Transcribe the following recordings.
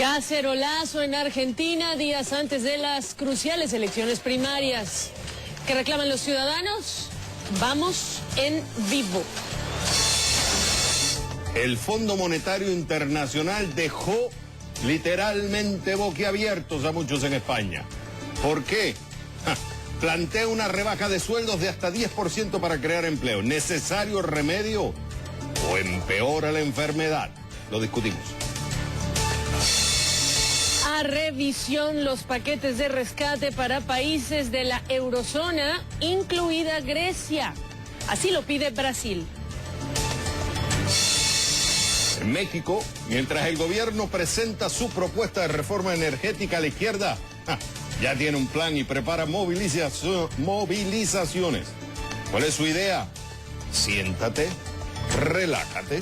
Cacerolazo en Argentina, días antes de las cruciales elecciones primarias. ¿Qué reclaman los ciudadanos? Vamos en vivo. El Fondo Monetario Internacional dejó literalmente boquiabiertos a muchos en España. ¿Por qué? Plantea una rebaja de sueldos de hasta 10% para crear empleo. ¿Necesario remedio o empeora la enfermedad? Lo discutimos. A revisión los paquetes de rescate para países de la eurozona, incluida Grecia. Así lo pide Brasil. En México, mientras el gobierno presenta su propuesta de reforma energética, la izquierda ya tiene un plan y prepara movilizaciones. ¿Cuál es su idea? Siéntate, relájate,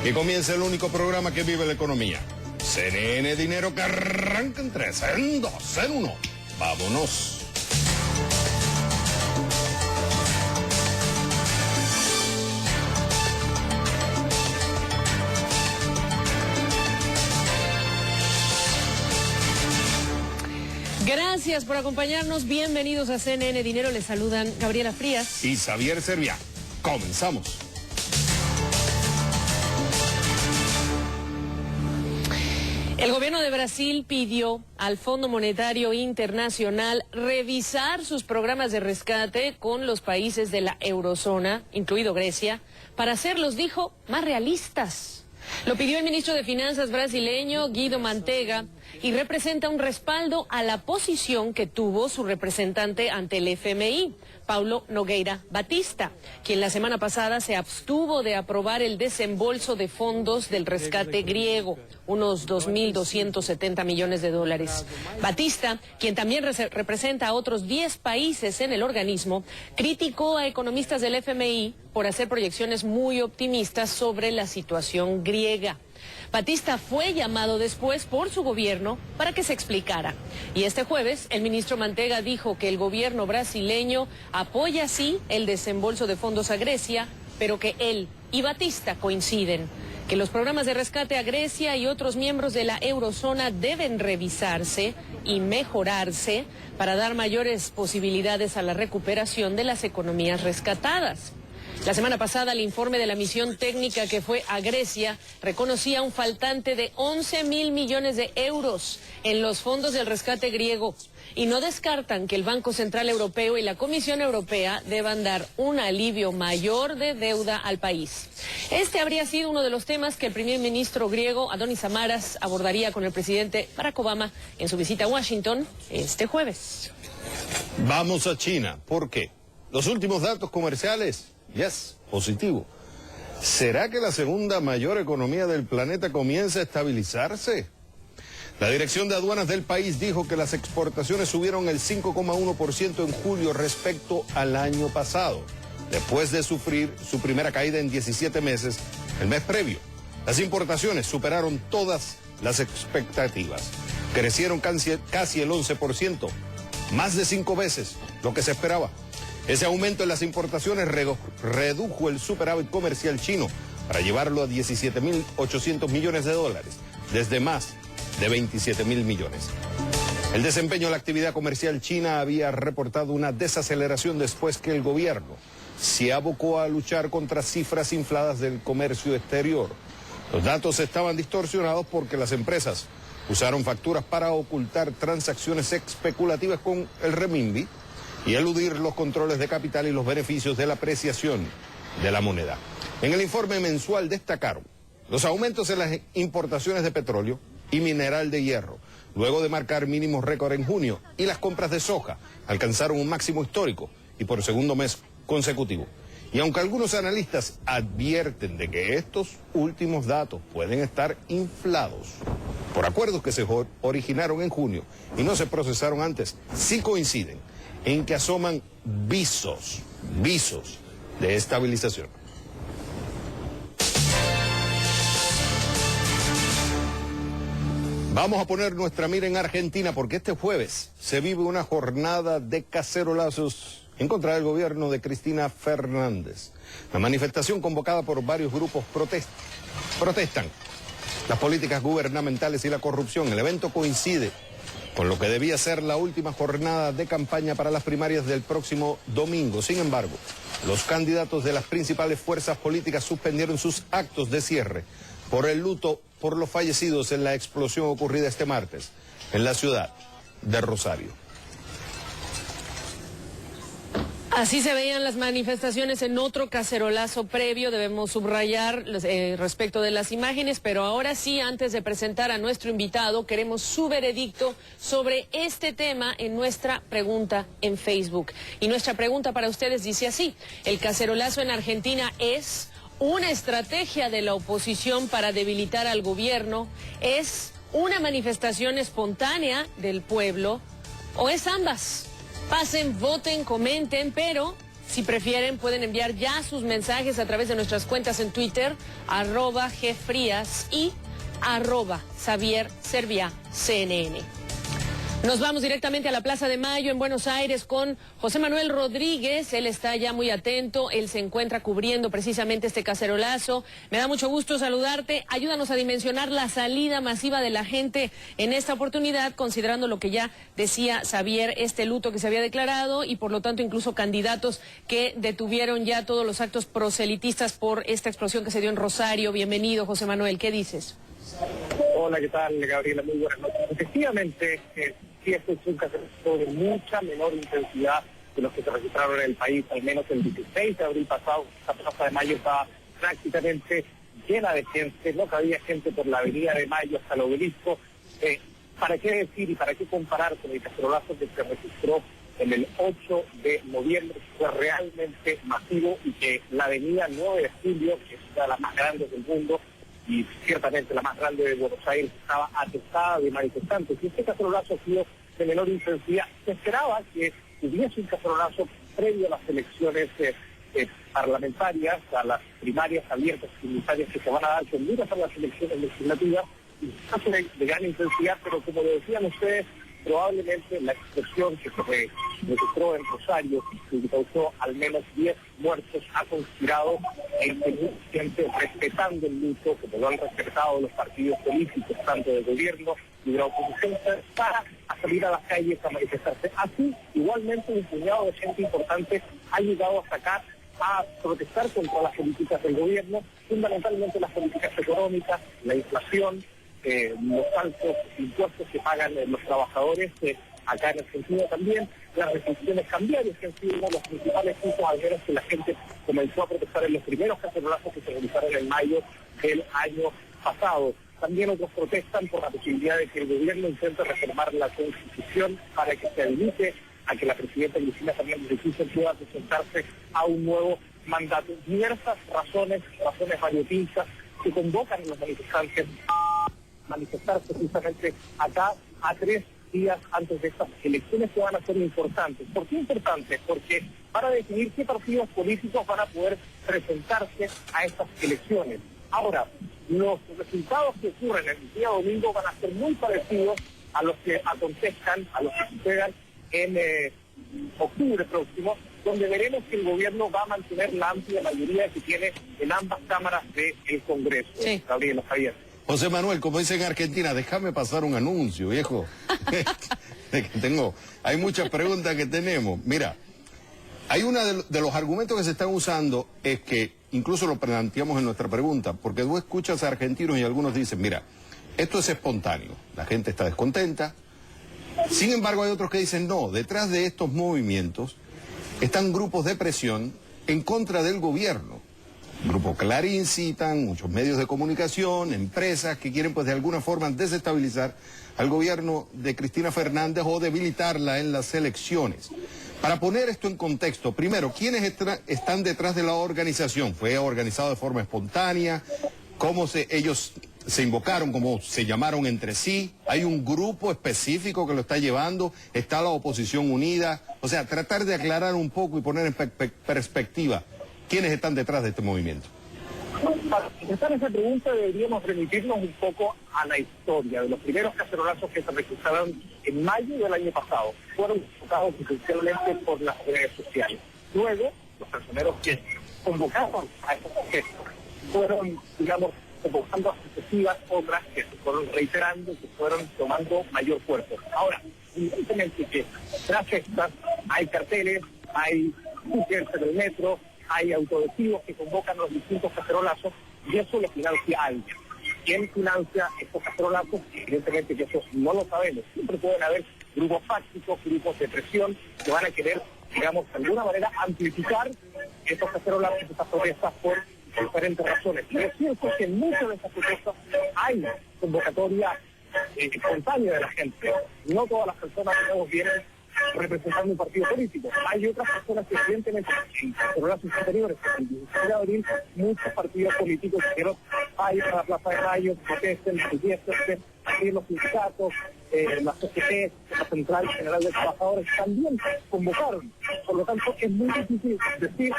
que comience el único programa que vive la economía. CNN Dinero, que arranca en 3, en 2, en 1. ¡Vámonos! Gracias por acompañarnos. Bienvenidos a CNN Dinero. Les saludan Gabriela Frías y Xavier Serviá. Comenzamos. El gobierno de Brasil pidió al Fondo Monetario Internacional revisar sus programas de rescate con los países de la eurozona, incluido Grecia, para hacerlos, dijo, más realistas. Lo pidió el ministro de Finanzas brasileño, Guido Mantega, y representa un respaldo a la posición que tuvo su representante ante el FMI, Paulo Nogueira Batista, quien la semana pasada se abstuvo de aprobar el desembolso de fondos del rescate griego, unos 2.270 millones de dólares. Batista, quien también representa a otros 10 países en el organismo, criticó a economistas del FMI por hacer proyecciones muy optimistas sobre la situación griega. Batista fue llamado después por su gobierno para que se explicara. Y este jueves, el ministro Mantega dijo que el gobierno brasileño apoya sí el desembolso de fondos a Grecia, pero que él y Batista coinciden que los programas de rescate a Grecia y otros miembros de la eurozona deben revisarse y mejorarse para dar mayores posibilidades a la recuperación de las economías rescatadas. La semana pasada, el informe de la misión técnica que fue a Grecia reconocía un faltante de 11.000 millones de euros en los fondos del rescate griego y no descartan que el Banco Central Europeo y la Comisión Europea deban dar un alivio mayor de deuda al país. Este habría sido uno de los temas que el primer ministro griego, Adonis Samaras, abordaría con el presidente Barack Obama en su visita a Washington este jueves. Vamos a China. ¿Por qué? Los últimos datos comerciales. Yes, positivo. ¿Será que la segunda mayor economía del planeta comienza a estabilizarse? La Dirección de Aduanas del país dijo que las exportaciones subieron el 5,1% en julio respecto al año pasado, después de sufrir su primera caída en 17 meses el mes previo. Las importaciones superaron todas las expectativas. Crecieron casi el 11%, más de 5 veces lo que se esperaba. Ese aumento en las importaciones redujo el superávit comercial chino para llevarlo a 17.800 millones de dólares, desde más de 27.000 millones. El desempeño de la actividad comercial china había reportado una desaceleración después que el gobierno se abocó a luchar contra cifras infladas del comercio exterior. Los datos estaban distorsionados porque las empresas usaron facturas para ocultar transacciones especulativas con el renminbi y eludir los controles de capital y los beneficios de la apreciación de la moneda. En el informe mensual destacaron los aumentos en las importaciones de petróleo y mineral de hierro, luego de marcar mínimos récord en junio, y las compras de soja alcanzaron un máximo histórico y por segundo mes consecutivo. Y aunque algunos analistas advierten de que estos últimos datos pueden estar inflados por acuerdos que se originaron en junio y no se procesaron antes, sí coinciden en que asoman visos de estabilización. Vamos a poner nuestra mira en Argentina porque este jueves se vive una jornada de cacerolazos en contra del gobierno de Cristina Fernández. La manifestación convocada por varios grupos protestan las políticas gubernamentales y la corrupción. El evento coincide con lo que debía ser la última jornada de campaña para las primarias del próximo domingo. Sin embargo, los candidatos de las principales fuerzas políticas suspendieron sus actos de cierre por el luto por los fallecidos en la explosión ocurrida este martes en la ciudad de Rosario. Así se veían las manifestaciones en otro cacerolazo previo, debemos subrayar respecto de las imágenes, pero ahora sí, antes de presentar a nuestro invitado, queremos su veredicto sobre este tema en nuestra pregunta en Facebook. Y nuestra pregunta para ustedes dice así: ¿el cacerolazo en Argentina es una estrategia de la oposición para debilitar al gobierno? ¿Es una manifestación espontánea del pueblo? ¿O es ambas? Pasen, voten, comenten, pero si prefieren pueden enviar ya sus mensajes a través de nuestras cuentas en Twitter, @gfrias y @XavierServiaCNN. Nos vamos directamente a la Plaza de Mayo en Buenos Aires con José Manuel Rodríguez. Él está ya muy atento, él se encuentra cubriendo precisamente este cacerolazo. Me da mucho gusto saludarte. Ayúdanos a dimensionar la salida masiva de la gente en esta oportunidad, considerando lo que ya decía Xavier, este luto que se había declarado y por lo tanto incluso candidatos que detuvieron ya todos los actos proselitistas por esta explosión que se dio en Rosario. Bienvenido, José Manuel, ¿qué dices? Hola, ¿qué tal, Gabriela? Muy buenas noches. Efectivamente, sí, este es un cacerolazo de mucha menor intensidad de los que se registraron en el país, al menos el 16 de abril pasado. La Plaza de Mayo estaba prácticamente llena de gente, no cabía gente por la Avenida de Mayo hasta el Obelisco. ¿Para qué decir y para qué comparar con el cacerolazo que se registró en el 8 de noviembre, que fue realmente masivo, y que la Avenida 9 de Julio, que es una de las más grandes del mundo, y ciertamente la más grande de Buenos Aires, estaba atestada de manifestantes? Y este cacerolazo ha sido de menor intensidad. Se esperaba que hubiese un cacerolazo previo a las elecciones parlamentarias, a las primarias abiertas y simultáneas que se van a dar con miras a las elecciones legislativas, y caso de gran intensidad, pero como lo decían ustedes, probablemente la explosión que se registró en Rosario, que causó al menos 10 muertos, ha conspirado en que mucha gente, respetando el luto, como lo han respetado los partidos políticos, tanto del gobierno y de la oposición, para salir a las calles a manifestarse. Así, igualmente, un puñado de gente importante ha llegado hasta acá a protestar contra las políticas del gobierno, fundamentalmente las políticas económicas, la inflación, los altos impuestos que pagan los trabajadores, acá en Argentina también, las restricciones cambiarias que han sido uno de los principales puntos, al menos que la gente comenzó a protestar en los primeros cacerolazos que se realizaron en mayo del año pasado. También otros protestan por la posibilidad de que el gobierno intente reformar la Constitución para que se habilite a que la presidenta Cristina Fernández de Kirchner pueda presentarse a un nuevo mandato. Diversas razones variopintas que convocan a los manifestantes manifestarse justamente acá a 3 días antes de estas elecciones que van a ser importantes. ¿Por qué importantes? Porque para definir qué partidos políticos van a poder presentarse a estas elecciones. Ahora, los resultados que ocurren el día domingo van a ser muy parecidos a los que acontezcan, a los que sucedan en octubre próximo, donde veremos que el gobierno va a mantener la amplia mayoría que tiene en ambas cámaras del Congreso. Sí. Gabriela, Javier. José Manuel, como dicen en Argentina, déjame pasar un anuncio, viejo. Hay muchas preguntas que tenemos. Mira, hay uno de los argumentos que se están usando, es que, incluso lo planteamos en nuestra pregunta, porque tú escuchas a argentinos y algunos dicen, mira, esto es espontáneo, la gente está descontenta. Sin embargo, hay otros que dicen, no, detrás de estos movimientos están grupos de presión en contra del gobierno. Grupo Clarín citan, muchos medios de comunicación, empresas que quieren pues de alguna forma desestabilizar al gobierno de Cristina Fernández o debilitarla en las elecciones. Para poner esto en contexto, primero, ¿quiénes están detrás de la organización? ¿Fue organizado de forma espontánea? ¿Cómo ellos se invocaron? ¿Cómo se llamaron entre sí? ¿Hay un grupo específico que lo está llevando? ¿Está la oposición unida? O sea, tratar de aclarar un poco y poner en perspectiva quiénes están detrás de este movimiento. Para contestar esa pregunta deberíamos remitirnos un poco a la historia de los primeros cacerolazos que se registraron en mayo del año pasado. Fueron convocados esencialmente por las redes sociales. Luego, los personeros que convocaron a estos gestos fueron, digamos, convocando a sucesivas, otras que se fueron reiterando, que fueron tomando mayor cuerpo. Ahora, evidentemente que tras estas hay carteles, hay buques en el metro, hay autoadhesivos que convocan los distintos cacerolazos, y eso lo financia alguien. ¿Quién financia estos cacerolazos? Evidentemente que eso no lo sabemos. Siempre pueden haber grupos fácticos, grupos de presión que van a querer, digamos, de alguna manera amplificar estos cacerolazos, estas protestas por diferentes razones. Y es cierto que en muchas de esas protestas hay convocatoria espontánea de la gente. No todas las personas que vienen representando un partido político. Hay otras personas que evidentemente en cacerolazos anteriores, el 16 de abril, muchos partidos políticos dijeron vayan a la Plaza de Mayo, protesten, manifiesten, aquí los sindicatos, la CGT, la Central General de Trabajadores también convocaron. Por lo tanto, es muy difícil decir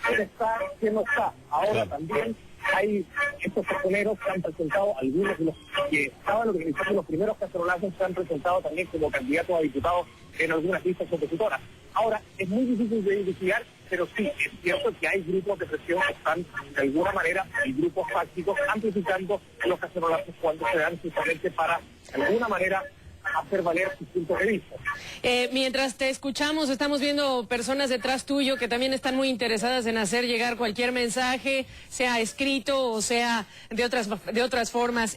quién está, quién no está. Ahora también hay estos personeros que han presentado, algunos de los que estaban organizando los primeros cacerolazos se han presentado también como candidatos a diputados en algunas listas opositoras. Ahora, es muy difícil de identificar, pero sí, es cierto que hay grupos de presión que están, de alguna manera, y grupos fácticos amplificando los cacerolazos cuando se dan justamente para, de alguna manera, hacer valer sus puntos de vista. Mientras te escuchamos, estamos viendo personas detrás tuyo que también están muy interesadas en hacer llegar cualquier mensaje, sea escrito o sea de otras formas.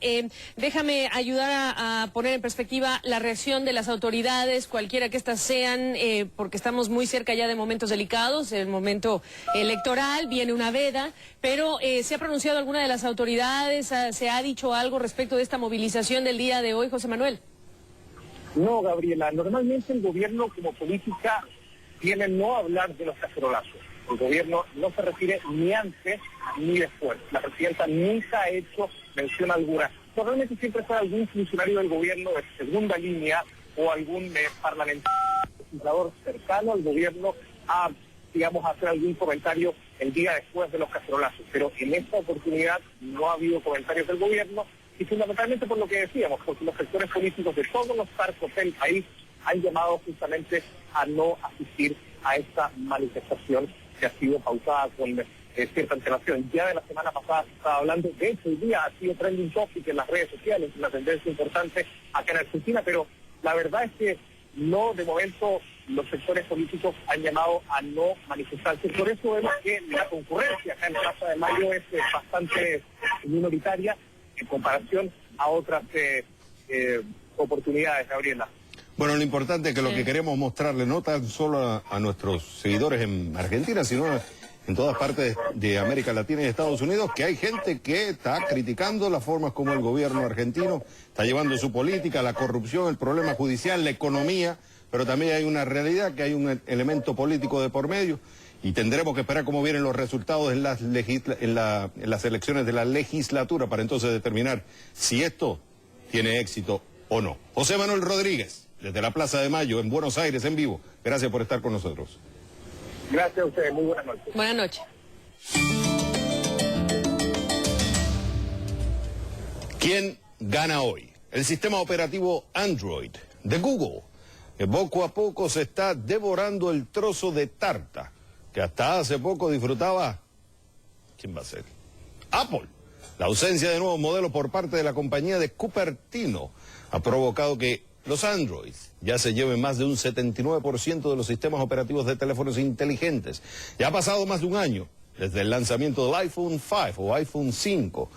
Déjame ayudar a poner en perspectiva la reacción de las autoridades, cualquiera que éstas sean, porque estamos muy cerca ya de momentos delicados, el momento electoral, viene una veda, pero ¿se ha pronunciado alguna de las autoridades? ¿Se ha dicho algo respecto de esta movilización del día de hoy, José Manuel? No, Gabriela, normalmente el gobierno como política tiene no hablar de los cacerolazos. El gobierno no se refiere ni antes ni después. La presidenta nunca ha hecho mención alguna. Normalmente siempre fue algún funcionario del gobierno de segunda línea o algún parlamentario, legislador cercano al gobierno a, digamos, hacer algún comentario el día después de los cacerolazos. Pero en esta oportunidad no ha habido comentarios del gobierno. Y fundamentalmente por lo que decíamos, porque los sectores políticos de todos los parcos del país han llamado justamente a no asistir a esta manifestación que ha sido pautada con cierta antelación. Ya de la semana pasada se estaba hablando, de hecho hoy día ha sido trending topic en las redes sociales, una tendencia importante acá en Argentina, pero la verdad es que no, de momento los sectores políticos han llamado a no manifestarse. Por eso vemos que la concurrencia acá en Plaza de Mayo es bastante minoritaria en comparación a otras oportunidades, Gabriela. Bueno, lo importante es que lo que queremos mostrarle no tan solo a nuestros seguidores en Argentina, sino en todas partes de América Latina y Estados Unidos, que hay gente que está criticando las formas como el gobierno argentino está llevando su política, la corrupción, el problema judicial, la economía, pero también hay una realidad, que hay un elemento político de por medio. Y tendremos que esperar cómo vienen los resultados en las elecciones de la legislatura para entonces determinar si esto tiene éxito o no. José Manuel Rodríguez, desde la Plaza de Mayo, en Buenos Aires, en vivo. Gracias por estar con nosotros. Gracias a ustedes, muy buenas noches. Buenas noches. ¿Quién gana hoy? El sistema operativo Android de Google, que poco a poco se está devorando el trozo de tarta que hasta hace poco disfrutaba. ¿Quién va a ser? Apple. La ausencia de nuevos modelos por parte de la compañía de Cupertino ha provocado que los Androids ya se lleven más de un 79% de los sistemas operativos de teléfonos inteligentes. Ya ha pasado más de un año desde el lanzamiento del iPhone 5 o iPhone 5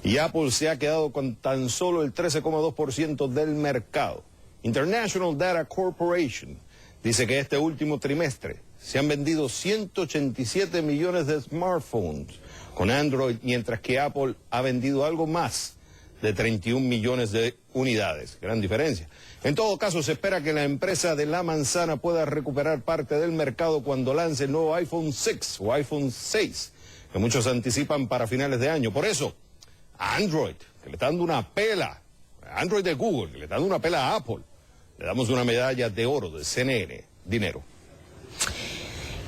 y Apple se ha quedado con tan solo el 13,2% del mercado. International Data Corporation dice que este último trimestre se han vendido 187 millones de smartphones con Android, mientras que Apple ha vendido algo más de 31 millones de unidades. Gran diferencia. En todo caso, se espera que la empresa de la manzana pueda recuperar parte del mercado cuando lance el nuevo iPhone 6 o iPhone 6, que muchos anticipan para finales de año. Por eso, a Android, que le está dando una pela, a Android de Google, que le está dando una pela a Apple, le damos una medalla de oro de CNN, dinero.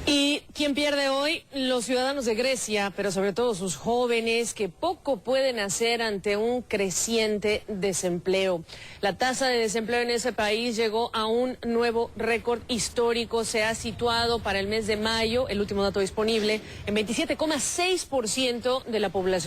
¿Y quién pierde hoy? Los ciudadanos de Grecia, pero sobre todo sus jóvenes, que poco pueden hacer ante un creciente desempleo. La tasa de desempleo en ese país llegó a un nuevo récord histórico. Se ha situado para el mes de mayo, el último dato disponible, en 27,6% de la población